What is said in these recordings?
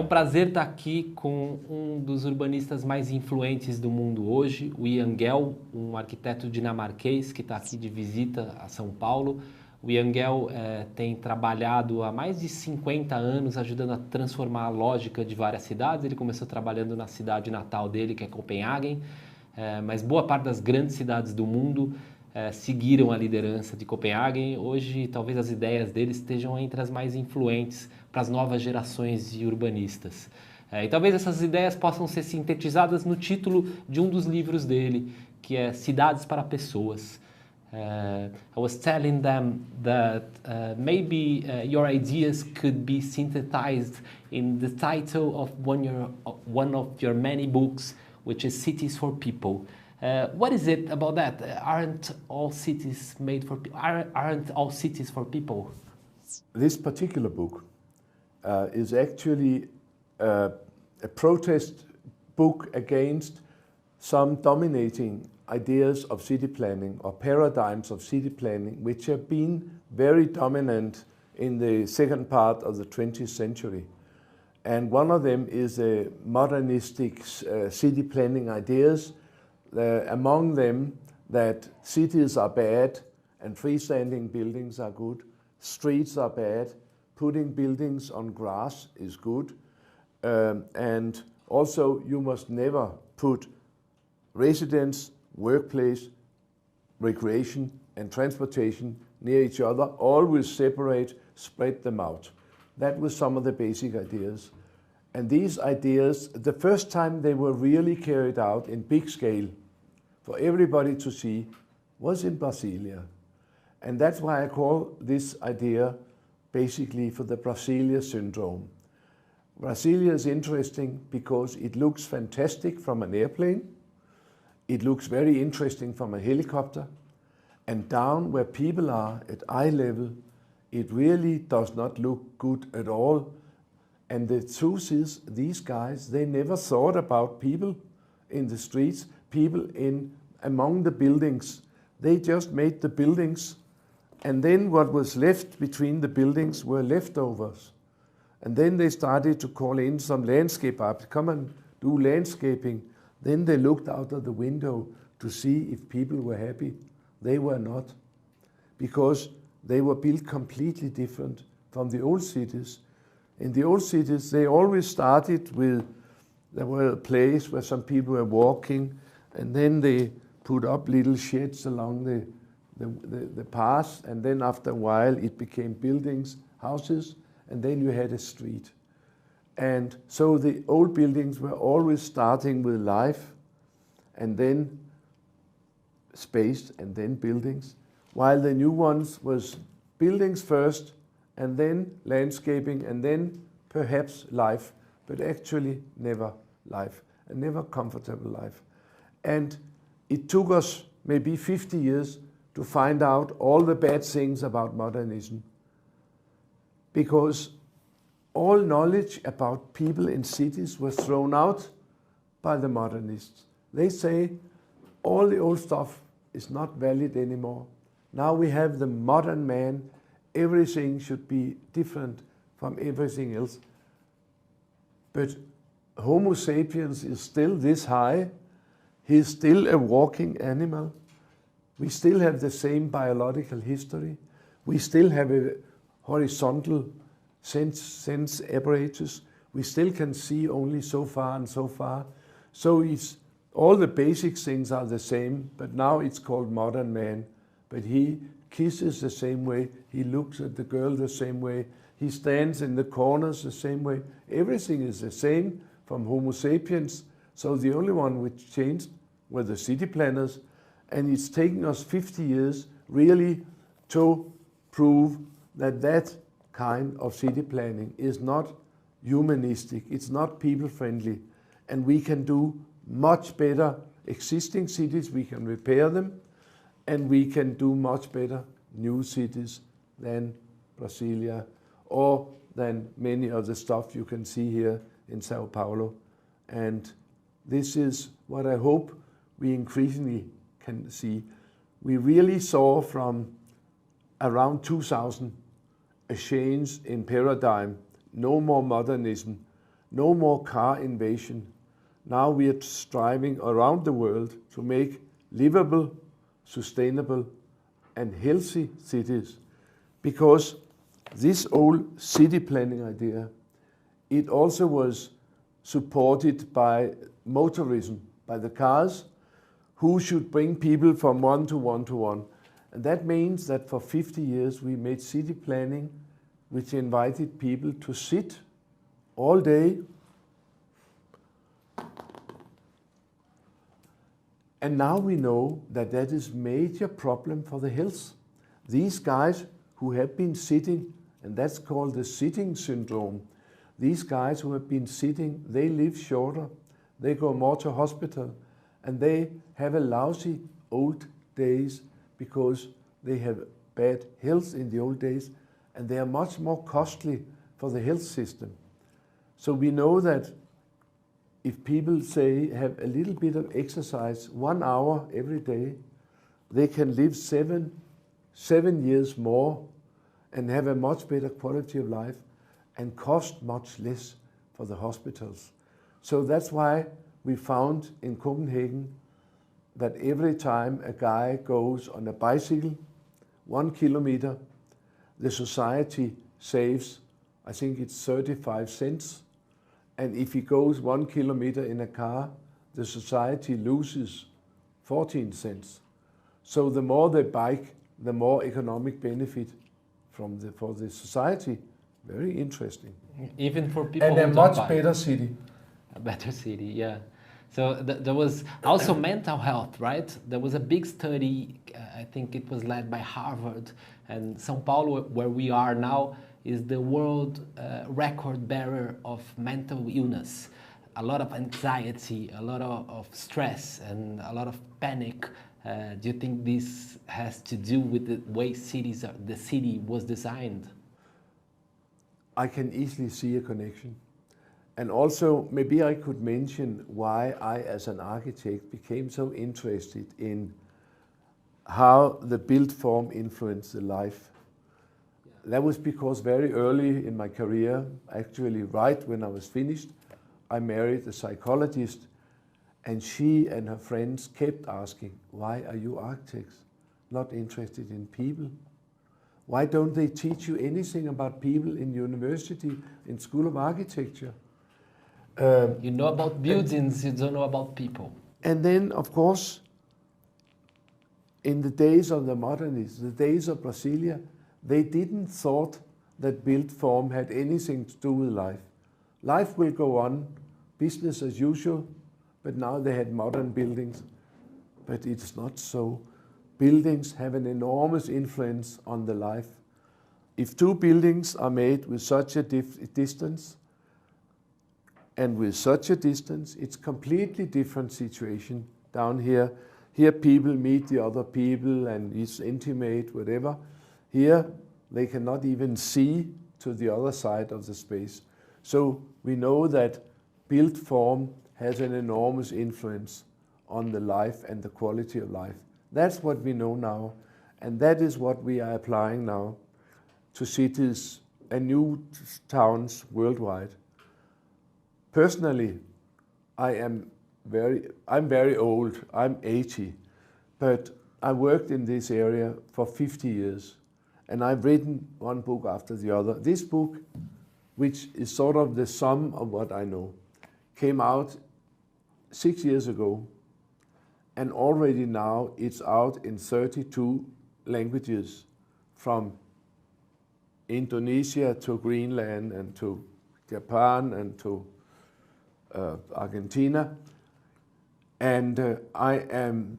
É um prazer estar aqui com um dos urbanistas mais influentes do mundo hoje, o Gehl, um arquiteto dinamarquês que está aqui de visita a São Paulo. O Gehl tem trabalhado há mais de 50 anos ajudando a transformar a lógica de várias cidades. Ele começou trabalhando na cidade natal dele, que é Copenhague, mas boa parte das grandes cidades do mundo seguiram a liderança de Copenhague. Hoje, talvez as ideias dele estejam entre as mais influentes para as novas gerações de urbanistas. E talvez essas ideias possam ser sintetizadas no título de um dos livros dele, que é Cidades para Pessoas. I was telling them that maybe your ideas could be synthesized in the title of one of your many books, which is Cities for People. What is it about that? Aren't all cities made for people? Aren't all cities for people? This particular book is actually a protest book against some dominating ideas of city planning or paradigms of city planning, which have been very dominant in the second part of the 20th century. And one of them is modernistic city planning ideas. Among them, that cities are bad and freestanding buildings are good, streets are bad, putting buildings on grass is good, and also you must never put residence, workplace, recreation and transportation near each other, always separate, spread them out. That was some of the basic ideas. And these ideas, the first time they were really carried out in big scale for everybody to see, was in Brasilia. And that's why I call this idea basically for the Brasilia syndrome. Brasilia is interesting because it looks fantastic from an airplane. It looks very interesting from a helicopter. And down where people are at eye level, it really does not look good at all. And the truth is, these guys, they never thought about people in the streets, people among the buildings. They just made the buildings, and then what was left between the buildings were leftovers. And then they started to call in some landscape artists, come and do landscaping. Then they looked out of the window to see if people were happy. They were not, because they were built completely different from the old cities. In the old cities, they always started with, there were a place where some people were walking, and then they put up little sheds along the path, and then after a while it became buildings, houses, and then you had a street. And so the old buildings were always starting with life, and then space, and then buildings, while the new ones was buildings first, and then landscaping, and then perhaps life, but actually never life, a never comfortable life. And it took us maybe 50 years to find out all the bad things about modernism, because all knowledge about people in cities was thrown out by the modernists. They say all the old stuff is not valid anymore. Now we have the modern man. Everything should be different from everything else. But Homo sapiens is still this high. He's still a walking animal. We still have the same biological history. We still have a horizontal sense apparatus. We still can see only so far and so far. So all the basic things are the same, but now it's called modern man. But he kisses the same way. He looks at the girl the same way. He stands in the corners the same way. Everything is the same from Homo sapiens. So the only one which changed were the city planners. And it's taken us 50 years really to prove that that kind of city planning is not humanistic, it's not people-friendly, and we can do much better existing cities, we can repair them, and we can do much better new cities than Brasilia or than many of the stuff you can see here in Sao Paulo. And this is what I hope we increasingly can see. We really saw from around 2000 a change in paradigm, no more modernism, no more car invasion. Now we are striving around the world to make livable, sustainable, and healthy cities, because this old city planning idea, it also was supported by motorism, by the cars, who should bring people from one to one to one. And that means that for 50 years we made city planning which invited people to sit all day and now we know that that is major problem for the health. These guys who have been sitting, and that's called the sitting syndrome, these guys who have been sitting, they live shorter, they go more to hospital, and they have a lousy old days because they have bad health in the old days, and they are much more costly for the health system. So we know that if people say have a little bit of exercise, 1 hour every day, they can live seven years more and have a much better quality of life and cost much less for the hospitals. So that's why we found in Copenhagen that every time a guy goes on a bicycle 1 kilometer, the society saves, I think it's 35 cents. And if he goes 1 kilometer in a car, the society loses 14 cents. So the more they bike, the more economic benefit for the society. Very interesting. Even for people and who a don't much bike. better city. A better city, yeah. So there was also mental health, right? There was a big study, I think it was led by Harvard, and São Paulo, where we are now, is the world record bearer of mental illness. A lot of anxiety, a lot of stress, and a lot of panic. Do you think this has to do with the way the city was designed? I can easily see a connection. And also, maybe I could mention why I, as an architect, became so interested in how the built form influenced the life. That was because very early in my career, actually right when I was finished, I married a psychologist, and she and her friends kept asking, why are you architects not interested in people? Why don't they teach you anything about people in university, in School of Architecture? You know about buildings, you don't know about people. And then, of course, in the days of the modernists, the days of Brasilia, they didn't thought that built form had anything to do with life. Life will go on, business as usual, but now they had modern buildings. But it's not so. Buildings have an enormous influence on the life. If two buildings are made with such a distance, and with such a distance, it's completely different situation down here. Here people meet the other people and it's intimate, whatever. Here they cannot even see to the other side of the space. So we know that built form has an enormous influence on the life and the quality of life. That's what we know now, and that is what we are applying now to cities and new towns worldwide. Personally, I'm very old, I'm 80, but I worked in this area for 50 years, and I've written one book after the other. This book, which is sort of the sum of what I know, came out 6 years ago, and already now it's out in 32 languages, from Indonesia to Greenland and to Japan and to Argentina. And I'm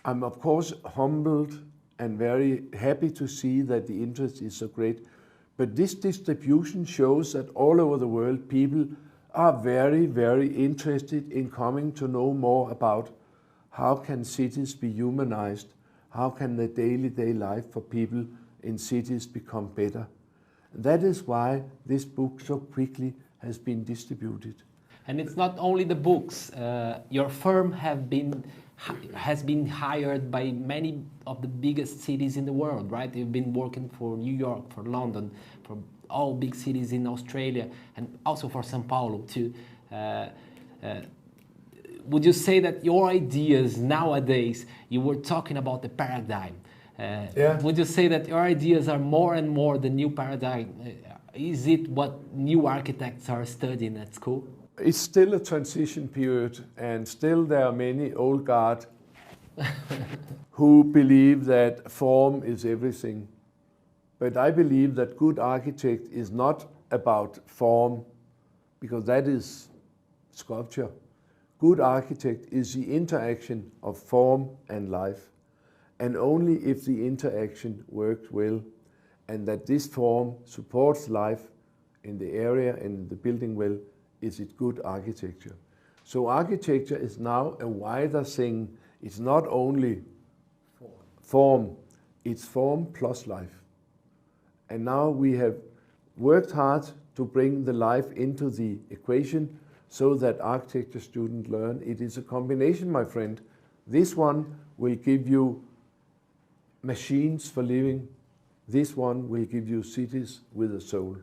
of course humbled and very happy to see that the interest is so great. But this distribution shows that all over the world people are very, very interested in coming to know more about how can cities be humanized, how can the daily life for people in cities become better. That is why this book so quickly has been distributed. And it's not only the books. Your firm has been hired by many of the biggest cities in the world, right? You've been working for New York, for London, for all big cities in Australia and also for São Paulo too. Would you say that your ideas nowadays, you were talking about the paradigm, would you say that your ideas are more and more the new paradigm? Is it what new architects are studying at school? It's still a transition period, and still there are many old guard who believe that form is everything. But I believe that good architect is not about form, because that is sculpture. Good architect is the interaction of form and life, and only if the interaction works well and that this form supports life in the area and the building well, is it good architecture. So architecture is now a wider thing. It's not only form, it's form plus life. And now we have worked hard to bring the life into the equation so that architecture students learn it is a combination, my friend. This one will give you machines for living. This one will give you cities with a soul.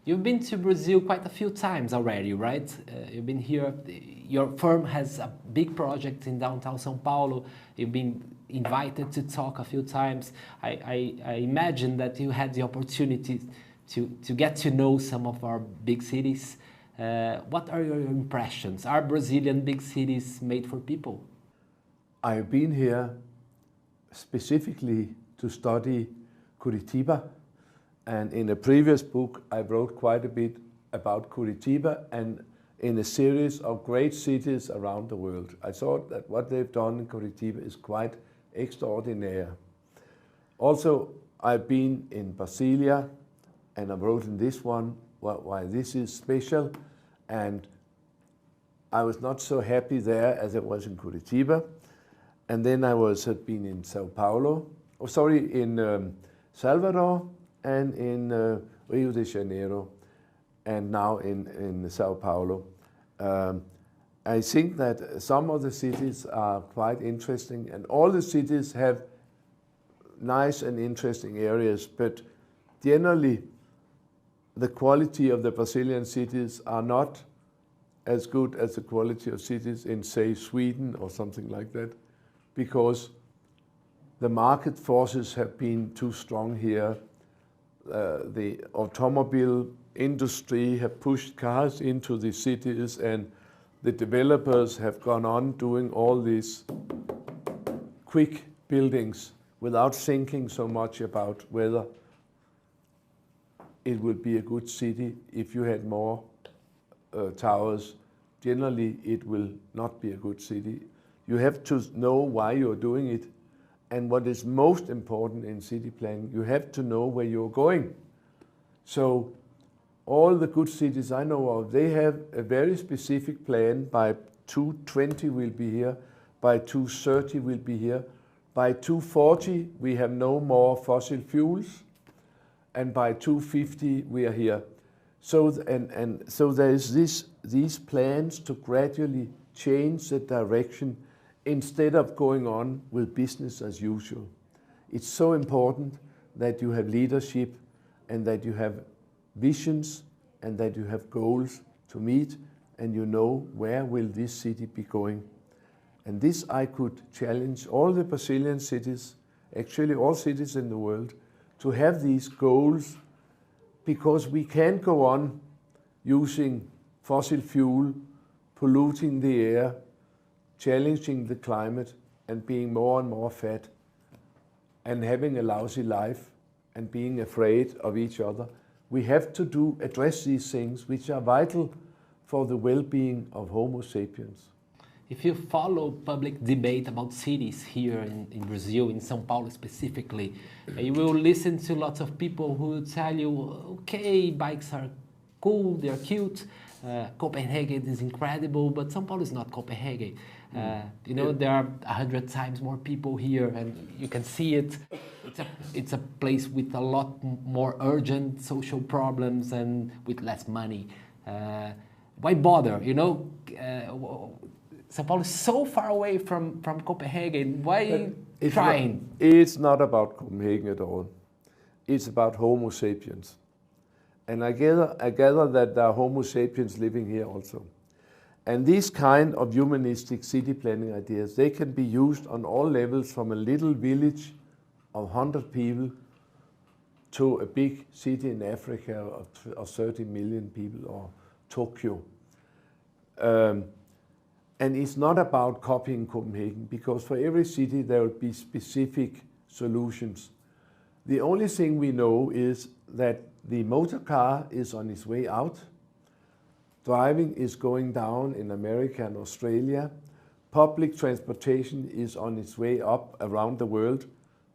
You've been to Brazil quite a few times already, right? You've been here. Your firm has a big project in downtown São Paulo. You've been invited to talk a few times. I imagine that you had the opportunity to get to know some of our big cities. What are your impressions? Are Brazilian big cities made for people? I've been here specifically to study Curitiba, and in a previous book I wrote quite a bit about Curitiba and in a series of great cities around the world. I thought that what they've done in Curitiba is quite extraordinary. Also, I've been in Brasilia, and I wrote in this one why this is special, and I was not so happy there as I was in Curitiba. And then I had been in in Salvador and in Rio de Janeiro, and now in Sao Paulo. I think that some of the cities are quite interesting, and all the cities have nice and interesting areas, but generally the quality of the Brazilian cities are not as good as the quality of cities in, say, Sweden or something like that, because the market forces have been too strong here. The automobile industry have pushed cars into the cities, and the developers have gone on doing all these quick buildings without thinking so much about whether it would be a good city if you had more towers. Generally, it will not be a good city. You have to know why you're doing it. And what is most important in city planning, you have to know where you're going. So all the good cities I know of, they have a very specific plan. By 2020 we'll be here, by 2030 we'll be here, by 2040 we have no more fossil fuels, and by 2050 we are here. So so there is these plans to gradually change the direction instead of going on with business as usual. It's so important that you have leadership and that you have visions and that you have goals to meet, and you know where will this city be going. And this I could challenge all the Brazilian cities, actually all cities in the world, to have these goals, because we can't go on using fossil fuel, polluting the air, challenging the climate, and being more and more fat, and having a lousy life, and being afraid of each other. We have to address these things which are vital for the well-being of Homo sapiens. If you follow public debate about cities here in Brazil, in São Paulo specifically, you will listen to lots of people who will tell you, okay, bikes are cool, they're cute, Copenhagen is incredible, but São Paulo is not Copenhagen. You know, there are 100 times more people here, and you can see it. It's a place with a lot more urgent social problems and with less money. Why bother, you know? São Paulo is so far away from Copenhagen. Why trying? It's not about Copenhagen at all. It's about Homo sapiens. And I gather that there are Homo sapiens living here also. And these kind of humanistic city planning ideas, they can be used on all levels, from a little village of 100 people to a big city in Africa of 30 million people, or Tokyo. And it's not about copying Copenhagen, because for every city there will be specific solutions. The only thing we know is that the motor car is on its way out. Driving is going down in America and Australia. Public transportation is on its way up around the world.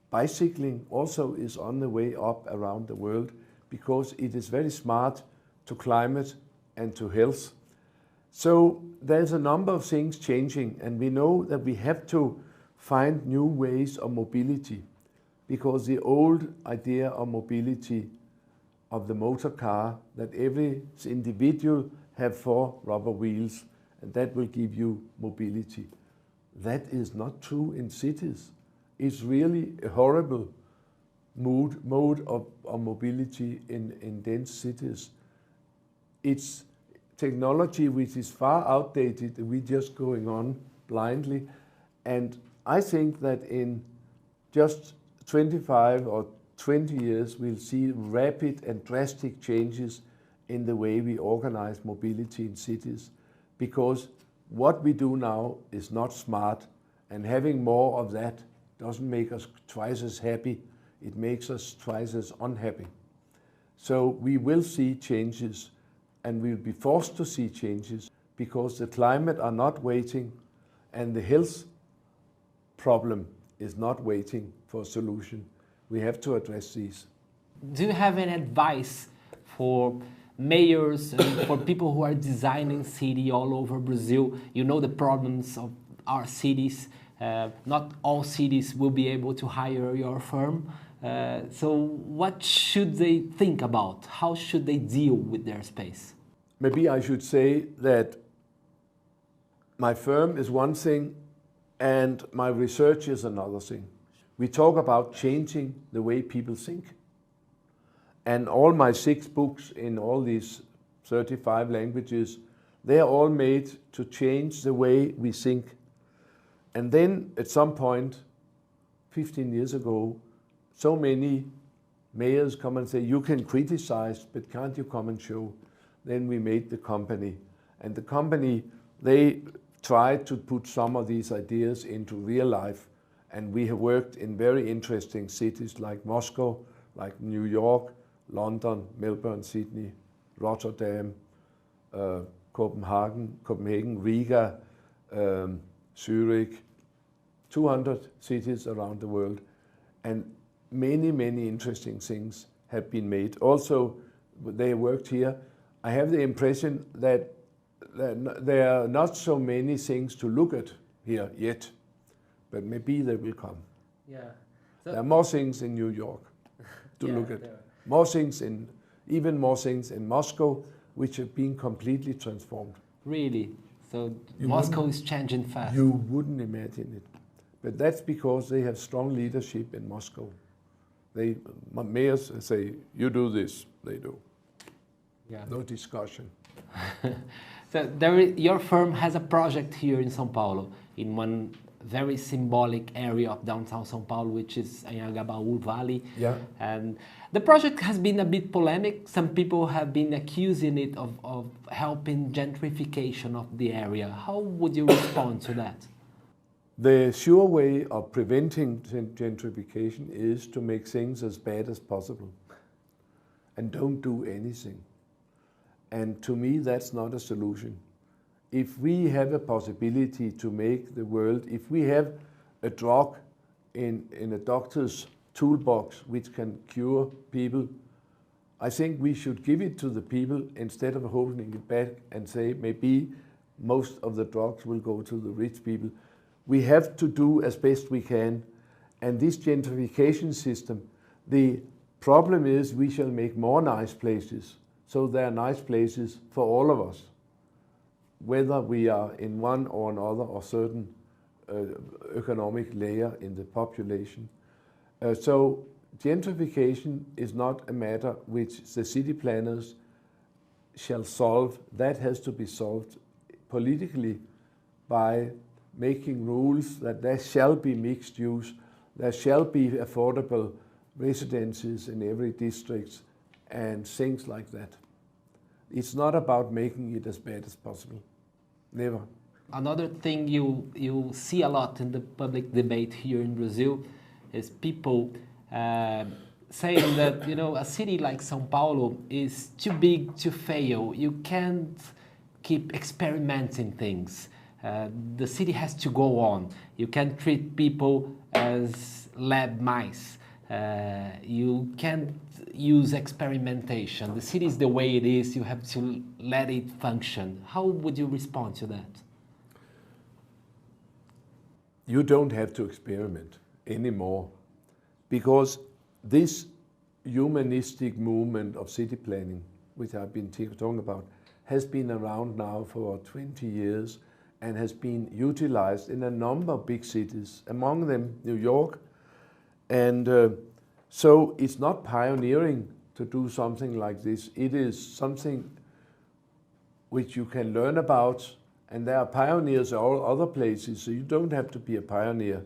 Bicycling also is on the way up around the world, because it is very smart to climate and to health. So there's a number of things changing, and we know that we have to find new ways of mobility, because the old idea of mobility of the motor car, that every individual have 4 rubber wheels and that will give you mobility, that is not true in cities. It's really a horrible mode of mobility in dense cities. It's technology which is far outdated, and we're just going on blindly. And I think that in just 25 or 20 years, we'll see rapid and drastic changes in the way we organize mobility in cities, because what we do now is not smart, and having more of that doesn't make us twice as happy, it makes us twice as unhappy. So we will see changes, and we'll be forced to see changes, because the climate are not waiting, and the health problem is not waiting for a solution. We have to address these. Do you have any advice for mayors and for people who are designing city all over Brazil? You know the problems of our cities. Not all cities will be able to hire your firm. So what should they think about? How should they deal with their space? Maybe I should say that my firm is one thing and my research is another thing. We talk about changing the way people think. And all my 6 books in all these 35 languages, they are all made to change the way we think. And then at some point, 15 years ago, so many mayors come and say, you can criticize, but can't you come and show? Then we made the company. And the company, they tried to put some of these ideas into real life. And we have worked in very interesting cities like Moscow, like New York, London, Melbourne, Sydney, Rotterdam, Copenhagen, Riga, Zurich, 200 cities around the world. And many, many interesting things have been made. Also, they worked here. I have the impression that there are not so many things to look at here yet, but maybe they will come. Yeah. So there are more things in New York to look at. More things even more things in Moscow, which have been completely transformed. Really? So Moscow is changing fast. You wouldn't imagine it. But that's because they have strong leadership in Moscow. Mayors say, you do this, they do. Yeah. No discussion. So your firm has a project here in São Paulo, in one very symbolic area of downtown São Paulo, which is Anhangabaú Valley. Yeah. And the project has been a bit polemic. Some people have been accusing it of helping gentrification of the area. How would you respond to that? The sure way of preventing gentrification is to make things as bad as possible and don't do anything. And to me, that's not a solution. If we have a possibility to make the world, if we have a drug in a doctor's toolbox which can cure people, I think we should give it to the people instead of holding it back and say maybe most of the drugs will go to the rich people. We have to do as best we can. And this gentrification system, the problem is we shall make more nice places. So there are nice places for all of us, whether we are in one or another or certain economic layer in the population. So gentrification is not a matter which the city planners shall solve. That has to be solved politically by making rules that there shall be mixed use, there shall be affordable residences in every district and things like that. It's not about making it as bad as possible. Never. Another thing you see a lot in the public debate here in Brazil is people saying that, you know, a city like São Paulo is too big to fail. You can't keep experimenting things. The city has to go on. You can't treat people as lab mice. You can't use experimentation. The city is the way it is. You have to let it function. How would you respond to that? You don't have to experiment anymore, because this humanistic movement of city planning, which I've been talking about, has been around now for 20 years and has been utilized in a number of big cities, among them New York. And so it's not pioneering to do something like this. It is something which you can learn about, and there are pioneers all other places, so you don't have to be a pioneer.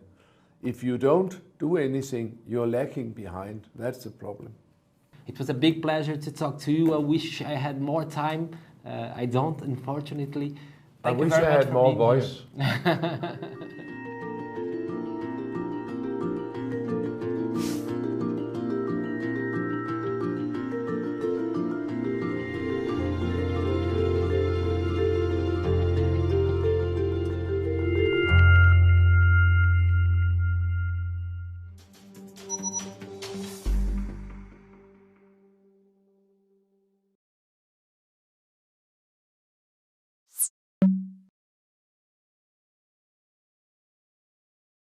If you don't do anything, you're lacking behind. That's the problem. It was a big pleasure to talk to you. I wish I had more time. I don't, unfortunately. I wish I had more voice.